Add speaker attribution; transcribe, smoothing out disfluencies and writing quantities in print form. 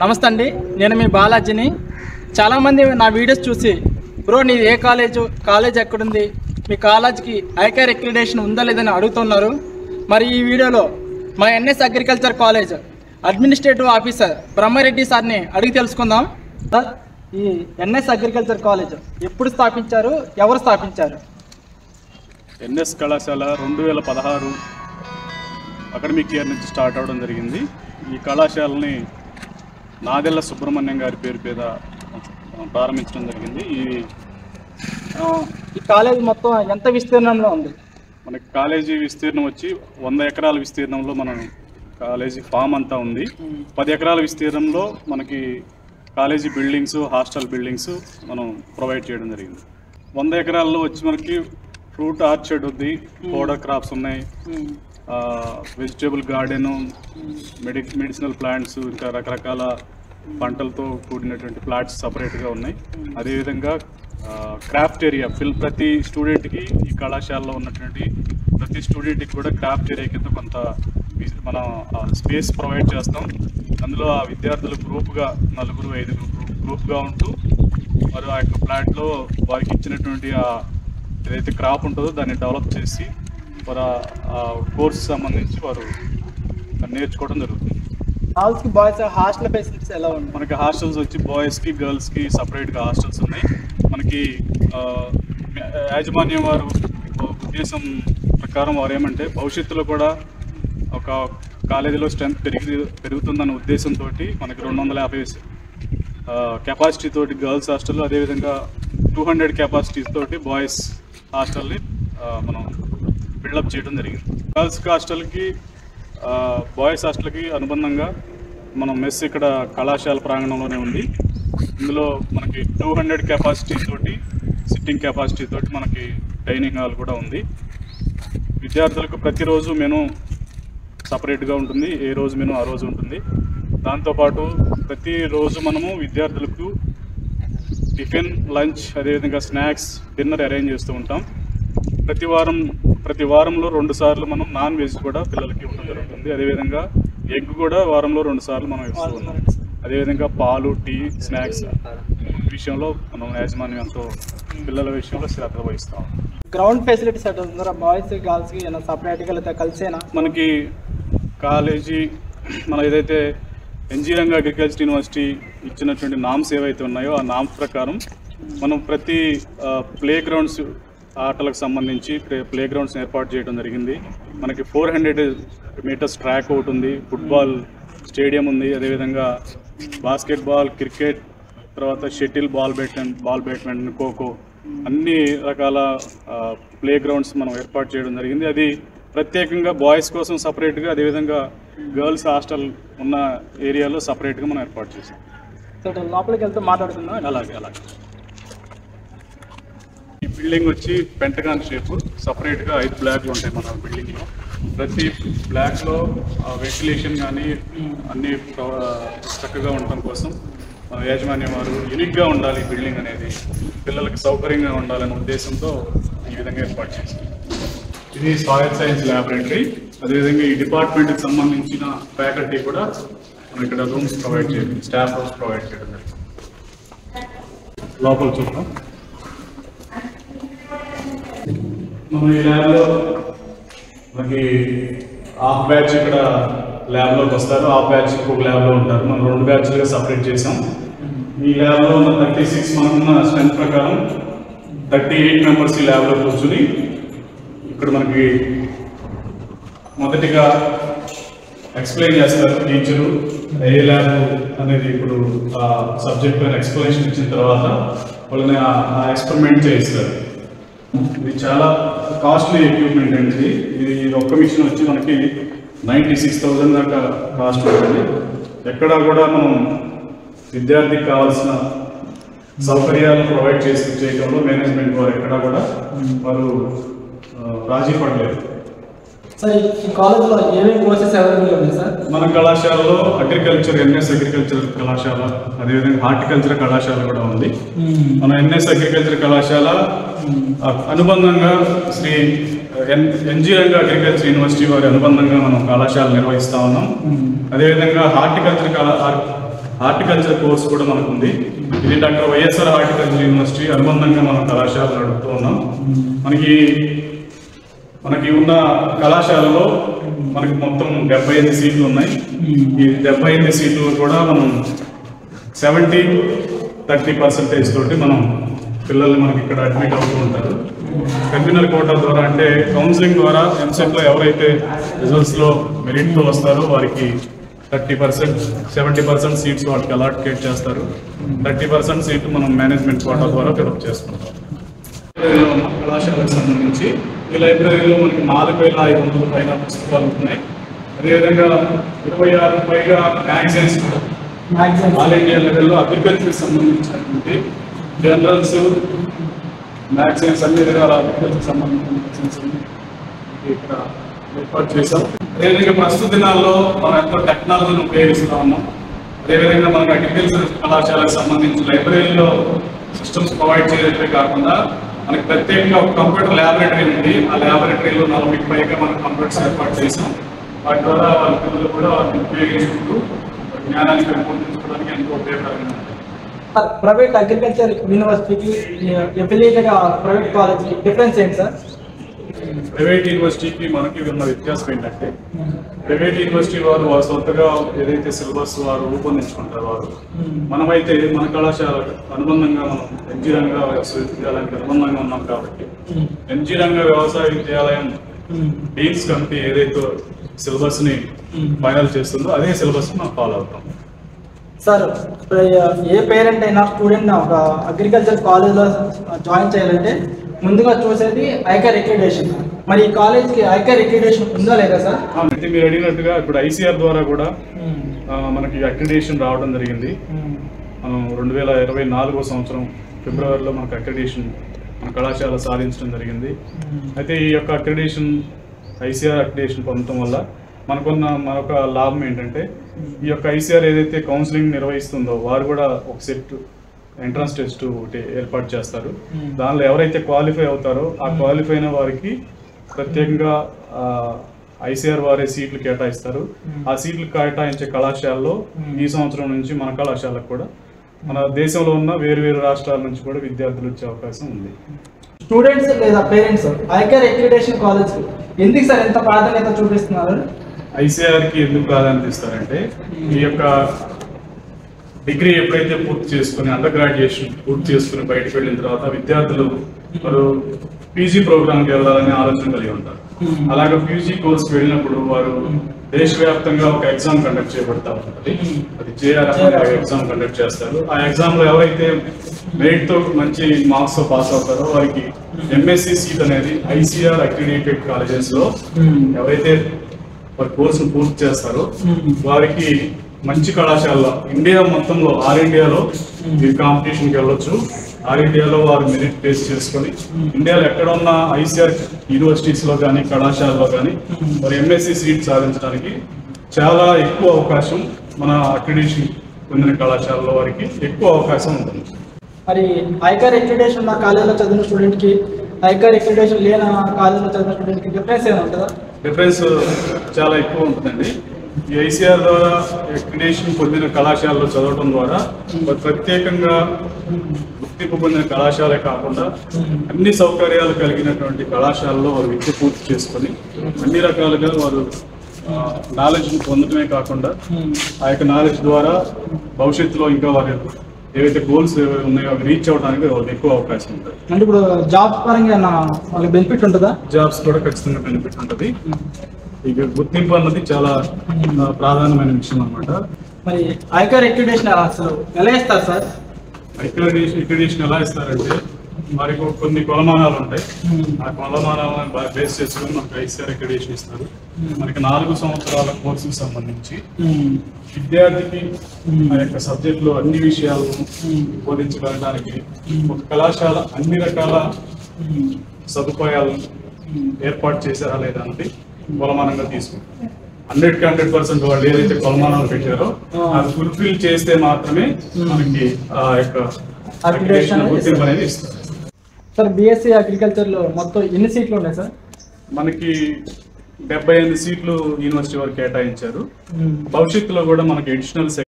Speaker 1: నమస్తే అండి, నేను మీ బాలాజీని. చాలామంది నా వీడియోస్ చూసి బ్రో నీది ఏ కాలేజ్ ఎక్కడుంది, మీ కాలేజ్కి ఐకేఆర్ అక్రిడిటేషన్ ఉందా లేదని అడుగుతున్నారు. మరి ఈ వీడియోలో మా NS agriculture college administrative officer Brahmareddy సార్ని అడిగి తెలుసుకుందాం. సార్, ఈ ఎన్ఎస్ అగ్రికల్చర్ కాలేజ్ ఎప్పుడు స్థాపించారు, ఎవరు స్థాపించారు?
Speaker 2: ఎన్ఎస్ కళాశాల 2016 అకాడమిక్ ఇయర్ నుంచి స్టార్ట్ అవ్వడం జరిగింది. ఈ కళాశాలని నాదెళ్ల సుబ్రహ్మణ్యం గారి పేరు మీద ప్రారంభించడం జరిగింది.
Speaker 1: ఈ కాలేజ్ మొత్తం ఎంత విస్తీర్ణంలో ఉంది?
Speaker 2: మనకి కాలేజీ విస్తీర్ణం వచ్చి 100 ఎకరాల విస్తీర్ణంలో మనం కాలేజీ ఫామ్ అంతా ఉంది. 10 ఎకరాల విస్తీర్ణంలో మనకి కాలేజీ బిల్డింగ్స్, హాస్టల్ బిల్డింగ్స్ మనం ప్రొవైడ్ చేయడం జరిగింది. 100 ఎకరాల్లో వచ్చి మనకి ఫ్రూట్ ఆర్చర్డ్ ఉంది, పౌడర్ క్రాప్స్ ఉన్నాయి, వెజిటేబుల్ గార్డెను, మెడిసినల్ ప్లాంట్స్, ఇంకా రకరకాల పంటలతో కూడినటువంటి ప్లాట్స్ సపరేట్గా ఉన్నాయి. అదేవిధంగా క్రాఫ్ట్ ఏరియా ప్రతి స్టూడెంట్కి, ఈ కళాశాలలో ఉన్నటువంటి ప్రతి స్టూడెంట్కి కూడా క్రాఫ్ట్ ఏరియా కింద కొంత మనం స్పేస్ ప్రొవైడ్ చేస్తాం. అందులో ఆ విద్యార్థులు గ్రూప్గా 4-5 గ్రూప్గా ఉంటూ వారు ఆ యొక్క ప్లాట్లో వారికి ఇచ్చినటువంటి ఏదైతే క్రాప్ ఉంటుందో దాన్ని డెవలప్ చేసి వారు ఆ కోర్సు సంబంధించి వారు నేర్చుకోవడం జరుగుతుంది.
Speaker 1: గర్ల్స్కి బాయ్స్ హాస్టల్ ఫెసిలిటీస్ ఎలా ఉన్నాయి?
Speaker 2: మనకి హాస్టల్స్ వచ్చి బాయ్స్కి గర్ల్స్కి సపరేట్గా హాస్టల్స్ ఉన్నాయి. మనకి యాజమాన్యం వారు ఉద్దేశం ప్రకారం వారు ఏమంటే భవిష్యత్తులో కూడా ఒక కాలేజీలో స్ట్రెంత్ పెరుగుతుందన్న ఉద్దేశంతో మనకి 250 కెపాసిటీ తోటి గర్ల్స్ హాస్టల్, అదేవిధంగా 200 కెపాసిటీ తోటి బాయ్స్ హాస్టల్ని మనం బిల్డప్ చేయడం జరిగింది. గర్ల్స్ హాస్టల్కి, బాయ్స్ హాస్టల్కి అనుబంధంగా మనం మెస్ ఇక్కడ కళాశాల ప్రాంగణంలోనే ఉంది. ఇందులో మనకి 200 కెపాసిటీ తోటి, సిట్టింగ్ కెపాసిటీ తోటి మనకి డైనింగ్ హాల్ కూడా ఉంది. విద్యార్థులకు ప్రతిరోజు మెను సపరేట్గా ఉంటుంది, ఏ రోజు మెను ఆ రోజు ఉంటుంది. దాంతోపాటు ప్రతిరోజు మనము విద్యార్థులకు టిఫిన్, లంచ్, అదేవిధంగా స్నాక్స్, డిన్నర్ అరేంజ్ చేస్తూ ఉంటాం. ప్రతి వారంలో 2 సార్లు మనం నాన్ వెజ్ కూడా పిల్లలకి ఇవ్వడం జరుగుతుంది. అదేవిధంగా ఎగ్ కూడా వారంలో 2 సార్లు మనం ఇస్తూ ఉన్నాం. అదేవిధంగా పాలు, టీ, స్నాక్స్ విషయంలో మనం యాజమాన్యంతో పిల్లల విషయంలో శ్రద్ధ వహిస్తాం.
Speaker 1: గ్రౌండ్ ఫెసిలిటీస్ ఎట్లా ఉందా? బాయ్స్ గర్ల్స్కి ఏమైనా సపరేట్గా కలిసేనా?
Speaker 2: మనకి కాలేజీ మన ఏదైతే ఎన్జీరంగ అగ్రికల్చర్ యూనివర్సిటీ ఇచ్చినటువంటి నామ్స్ ఏవైతే ఉన్నాయో ఆ నామ్స్ ప్రకారం మనం ప్రతి ప్లే గ్రౌండ్స్, ఆటలకు సంబంధించి ప్లే గ్రౌండ్స్ ఏర్పాటు చేయడం జరిగింది. మనకి 400 మీటర్స్ ట్రాక్ ఒకటి ఉంది, ఫుట్బాల్ స్టేడియం ఉంది, అదేవిధంగా బాస్కెట్బాల్, క్రికెట్, తర్వాత షటిల్, బాల్ బ్యాడ్మింటన్, ఖోఖో, అన్ని రకాల ప్లే గ్రౌండ్స్ మనం ఏర్పాటు చేయడం జరిగింది. అది ప్రత్యేకంగా బాయ్స్ కోసం సపరేట్గా, అదేవిధంగా గర్ల్స్ హాస్టల్ ఉన్న ఏరియాలో సపరేట్గా మనం ఏర్పాటు చేసాం.
Speaker 1: లోపలికి వెళ్తే మాట్లాడుకుందాం.
Speaker 2: అలాగే ఈ బిల్డింగ్ వచ్చి పెంటగాన్ షేప్, సపరేట్గా 5 బ్లాక్లు ఉంటాయి మన బిల్డింగ్లో. ప్రతి బ్లాక్లో వెంటిలేషన్ కానీ అన్ని చక్కగా ఉండటం కోసం మన యాజమాన్యం వారు యూనిక్గా ఉండాలి బిల్డింగ్ అనేది, పిల్లలకి సౌకర్యంగా ఉండాలనే ఉద్దేశంతో ఈ విధంగా ఏర్పాటు చేశారు. ఇది సాయిల్ సైన్స్ ల్యాబొరేటరీ. అదేవిధంగా ఈ డిపార్ట్మెంట్కి సంబంధించిన ఫ్యాకల్టీ కూడా మనం ఇక్కడ రూమ్స్ ప్రొవైడ్ చేయడం, స్టాఫ్ రూమ్స్ ప్రొవైడ్ చేయడం జరిగింది. లోపల చూద్దాం. మనం ఈ ల్యాబ్లో మనకి హాఫ్ బ్యాచ్ ఇక్కడ ల్యాబ్లోకి వస్తారు, హాఫ్ బ్యాచ్ ఇంకొక ల్యాబ్లో ఉంటారు. మనం 2 బ్యాచ్లుగా సపరేట్ చేసాం. ఈ ల్యాబ్లో ఉన్న 36 మనకున్న స్ట్రెంత్ ప్రకారం 38 మెంబర్స్ ఈ ల్యాబ్లో కూర్చుని ఇక్కడ మనకి మొదటిగా ఎక్స్ప్లెయిన్ చేస్తారు టీచరు, ఏ ల్యాబ్ అనేది ఇప్పుడు ఆ సబ్జెక్ట్ పైన ఎక్స్ప్లెనేషన్ ఇచ్చిన తర్వాత వాళ్ళని ఆ ఎక్స్పెరిమెంట్ చేయిస్తారు. ఇది చాలా కాస్ట్లీ ఎక్విప్మెంట్ అండి. ఇది ఒక్క మిషన్ వచ్చి మనకి 96,000 దాకా కాస్ట్ ఉంటుంది. ఎక్కడా కూడా మనం విద్యార్థికి కావాల్సిన సౌకర్యాలు ప్రొవైడ్ చేయడంలో మేనేజ్మెంట్ వారు ఎక్కడా కూడా వారు రాజీ పడలేదు.
Speaker 1: సార్, ఈ కాలేజ్లో ఏమేమి కోర్సెస్ అవైలబుల్ ఉన్నాయి సార్?
Speaker 2: మన కళాశాలలో అగ్రికల్చర్, ఎన్ఎస్ అగ్రికల్చర్ కళాశాల, అదేవిధంగా హార్టికల్చర్ కళాశాల కూడా ఉంది. మన ఎన్ఎస్ అగ్రికల్చర్ కళాశాల అనుబంధంగా శ్రీ ఎన్జీరంగ అగ్రికల్చర్ యూనివర్సిటీ వారి అనుబంధంగా మనం కళాశాల నిర్వహిస్తా ఉన్నాం. అదేవిధంగా హార్టికల్చర్ కోర్స్ కూడా మనకు ఉంది. ఇది డాక్టర్ వైఎస్ఆర్ హార్టికల్చర్ యూనివర్సిటీ అనుబంధంగా మనం కళాశాల నడుపుతూ ఉన్నాం. మనకి ఉన్న కళాశాలలో మనకి మొత్తం 75 సీట్లు ఉన్నాయి. ఈ 75 సీట్లు కూడా మనం 70-30% తోటి మనం పిల్లల్ని మనకి ఇక్కడ అడ్మిట్ అవుతూ ఉంటారు. కన్వీనర్ కోటా ద్వారా అంటే కౌన్సిలింగ్ ద్వారా ఎంసెట్లో ఎవరైతే రిజల్ట్స్లో మెరిట్తో వస్తారో వారికి 70% సీట్స్ వాళ్ళకి అలాట్కేట్ చేస్తారు. 30% సీట్లు మనం మేనేజ్మెంట్ కోటా ద్వారా ఫిలప్ చేసుకుంటాం. కళాశాలకు సంబంధించి ఈ లైబ్రరీలో మనకి 4,500 పైన పుస్తకాలు ఉన్నాయి. అదేవిధంగా 26 పైగా మ్యాగజైన్స్ ఆల్ ఇండియా లెవెల్లో అగ్రికల్చర్కి సంబంధించినటువంటి జనరల్స్ మ్యాగజైన్స్ అన్ని రకాల అగ్రికల్చర్కి సంబంధించిన మ్యాగజైన్స్ ఇక్కడ ఏర్పాటు చేశాం. అదేవిధంగా ప్రస్తుత దినాల్లో మనం ఎంతో టెక్నాలజీని ఉపయోగిస్తూ ఉన్నాం. అదేవిధంగా మనకు అగ్రికల్చర్ కళాశాలకు సంబంధించి లైబ్రరీలో సిస్టమ్స్ ప్రొవైడ్ చేయడమే కాకుండా మనకి ప్రత్యేకంగా ఒక కంప్యూటర్ ల్యాబొరేటరీ ఉంది. ఆ ల్యాబొరేటరీలో 40 పైగా మనం కంప్యూటర్స్ ఏర్పాటు చేసాం. వాటి ద్వారా వాళ్ళ పిల్లలు కూడా వాటిని ఉపయోగించుకుంటూ జ్ఞానాన్ని పెంపొందించుకోవడానికి ఎంతో ఉపయోగకరంగా ఉంటుంది.
Speaker 1: ప్రైవేట్ అగ్రికల్చర్ యూనివర్సిటీకి ఎఫిలియేటెడ్ ప్రైవేట్ కాలేజ్కి డిఫరెన్స్ ఏంటి సార్?
Speaker 2: ప్రైవేట్ యూనివర్సిటీకి మనకి ఉన్న వ్యత్యాసం ఏంటంటే ప్రైవేట్ యూనివర్సిటీ వారు సొంతగా ఏదైతే సిలబస్ వారు రూపొందించుకుంటారు వారు, మనమైతే మన కళాశాలకు అనుబంధంగా మనం ఎన్జీ రంగ వ్యవసాయ విద్యాలయానికి అనుబంధంగా ఉన్నాం కాబట్టి ఎన్జీ రంగ వ్యవసాయ విద్యాలయం డీన్స్ కమిటీ ఏదైతే సిలబస్ ని ఫైనల్ చేస్తుందో అదే సిలబస్ మనం ఫాలో అవుతాం.
Speaker 1: సార్ ఏ పేరెంట్ అయినా స్టూడెంట్ ఒక అగ్రికల్చర్ కాలేజ్లో జాయిన్ చేయాలంటే ముందుగా చూసేది ఐకార్ అక్రిడిటేషన్. మరి ఈ కాలేజ్కి ఐకార్ అక్రిడిటేషన్ ఉందా లేదా సార్?
Speaker 2: అయితే మీరు అడిగినట్టుగా ఇప్పుడు ఐసీఆర్ ద్వారా కూడా మనకి అక్రిడిటేషన్ రావడం జరిగింది. మనం 2024 సంవత్సరం ఫిబ్రవరిలో మనకు అక్రిడిటేషన్ మన కళాశాల సాధించడం జరిగింది. అయితే ఈ యొక్క అక్రిడిటేషన్ ఐసీఆర్ అక్రిడిటేషన్ పొందడం వల్ల మరొక లాభం ఏంటంటే ఈ యొక్క ఐసీఆర్ ఏదైతే కౌన్సిలింగ్ నిర్వహిస్తుందో వారు కూడా ఒక సెట్ ఎంట్రన్స్ టెస్ట్ ఒకటి ఏర్పాటు చేస్తారు. దానిలో ఎవరైతే క్వాలిఫై అవుతారో ఆ క్వాలిఫై అయిన వారికి ప్రత్యేకంగా ఐసీఆర్ వారే సీట్లు కేటాయిస్తారు. ఆ సీట్లు కేటాయించే కళాశాలలో ఈ సంవత్సరం నుంచి మన కళాశాలకు కూడా మన దేశంలో ఉన్న వేరు రాష్ట్రాల నుంచి కూడా విద్యార్థులు వచ్చే అవకాశం ఉంది.
Speaker 1: స్టూడెంట్స్ లేదా పేరెంట్స్ ఐకార్ అక్రిడిటేషన్ కాలేజ్ ఎందుకు సార్ ఎంత ప్రాధాన్యత చూపిస్తున్నారు?
Speaker 2: ఐసీఆర్కి ఎందుకు ప్రాధాన్యత ఇస్తారంటే ఈ యొక్క డిగ్రీ ఎప్పుడైతే పూర్తి చేసుకుని అండర్ గ్రాడ్యుయేషన్ పూర్తి చేసుకుని బయటకు వెళ్ళిన తర్వాత విద్యార్థులు వారు పీజీ ప్రోగ్రామ్కి వెళ్ళాలని ఆలోచన కలిగి ఉంటారు. అలాగే పీజీ కోర్స్కి వెళ్ళినప్పుడు వారు దేశవ్యాప్తంగా ఒక ఎగ్జామ్ కండక్ట్ చేయబడతా ఉంటుంది. అది జేఆర్ఎఫ్ ఎగ్జామ్ కండక్ట్ చేస్తారు. ఆ ఎగ్జామ్లో ఎవరైతే మెరిట్తో మంచి మార్క్స్తో పాస్ అవుతారో వారికి ఎంఎస్సి సీట్ అనేది ఐసీఆర్ అక్రిడిటెడ్ కాలేజెస్లో ఎవరైతే వారి కోర్సును పూర్తి చేస్తారో వారికి మంచి కళాశాలలో ఇండియా మొత్తంలో ఆల్ ఇండియాలో ఈ కాంపిటీషన్కి వెళ్ళొచ్చు. ఆల్ ఇండియాలో వారు మెరిట్ బేస్ చేసుకొని ఇండియాలో ఎక్కడ ఉన్న ఐసీఆర్ యూనివర్సిటీస్లో కానీ కళాశాలలో కానీ వారు ఎంఎస్సి సీట్ సాధించడానికి చాలా ఎక్కువ అవకాశం మన అక్రిడిటేషన్ పొందిన కళాశాలలో వారికి ఎక్కువ అవకాశం ఉంటుంది.
Speaker 1: మరి ఐకార్ అక్రిడిటేషన్ ఉన్న కాలేజీలో చదివిన స్టూడెంట్కి ఐకార్ అక్రిడిటేషన్ లేని కాలేజీలో చదివిన స్టూడెంట్కి డిఫరెన్స్ ఏమైనా ఉంటుందా?
Speaker 2: డిఫరెన్స్ చాలా ఎక్కువ ఉంటుందండి. ఈ ఐసీఆర్ ద్వారా అక్రిడిటేషన్ పొందిన కళాశాలలో చదవడం ద్వారా ప్రత్యేకంగా గుర్తింపు పొందిన కళాశాలే కాకుండా అన్ని సౌకర్యాలు కలిగినటువంటి కళాశాలలో వారు విద్య పూర్తి చేసుకొని అన్ని రకాలుగా వారు నాలెడ్జ్ని పొందడమే కాకుండా ఆ యొక్క నాలెడ్జ్ ద్వారా భవిష్యత్తులో ఇంకా వారు ఏవైతే గోల్స్ ఉన్నాయో అవి రీచ్ అవ్వడానికి వాళ్ళకి ఎక్కువ అవకాశం ఉంటుంది.
Speaker 1: అంటే ఇప్పుడు జాబ్స్ పరంగా వాళ్ళకి బెనిఫిట్ ఉంటుందా?
Speaker 2: జాబ్స్ కూడా ఖచ్చితంగా బెనిఫిట్ ఉంటుంది. ఇక గుర్తింపు అన్నది చాలా ప్రాధాన్యమైన విషయం అన్నమాట.
Speaker 1: మరి ఐకార్ అక్రిడిటేషన్ అసలు ఎలా ఇస్తారు సార్?
Speaker 2: అక్రిడిటేషన్ ఎలా ఇస్తారంటే వారికి కొన్ని కొలమానాలు ఉంటాయి. ఆ కొలమానాలను బేస్ చేసుకుని మనకు ఐసీఆర్ అక్రిడిటేషన్ ఇస్తారు. మనకి 4 సంవత్సరాల కోర్సుకు సంబంధించి విద్యార్థికి ఆ యొక్క సబ్జెక్టులో అన్ని విషయాలను బోధించగలడానికి ఒక కళాశాల అన్ని రకాల సదుపాయాలను ఏర్పాటు చేశారా లేదా అన్నది కొలమానంగా తీసుకుంటాం. 100% వాళ్ళు ఏదైతే కొలమానాలు పెట్టారో అది ఫుల్ఫిల్ చేస్తే మాత్రమే మనకి ఆ యొక్క గుర్తింపు అనేది ఇస్తారు.
Speaker 1: సార్ బీఎస్సీ అగ్రికల్చర్లో మొత్తం ఎన్ని సీట్లు ఉన్నాయి సార్?
Speaker 2: మనకి 78 సీట్లు యూనివర్సిటీ వారు కేటాయించారు. భవిష్యత్తులో కూడా మనకి అడిషనల్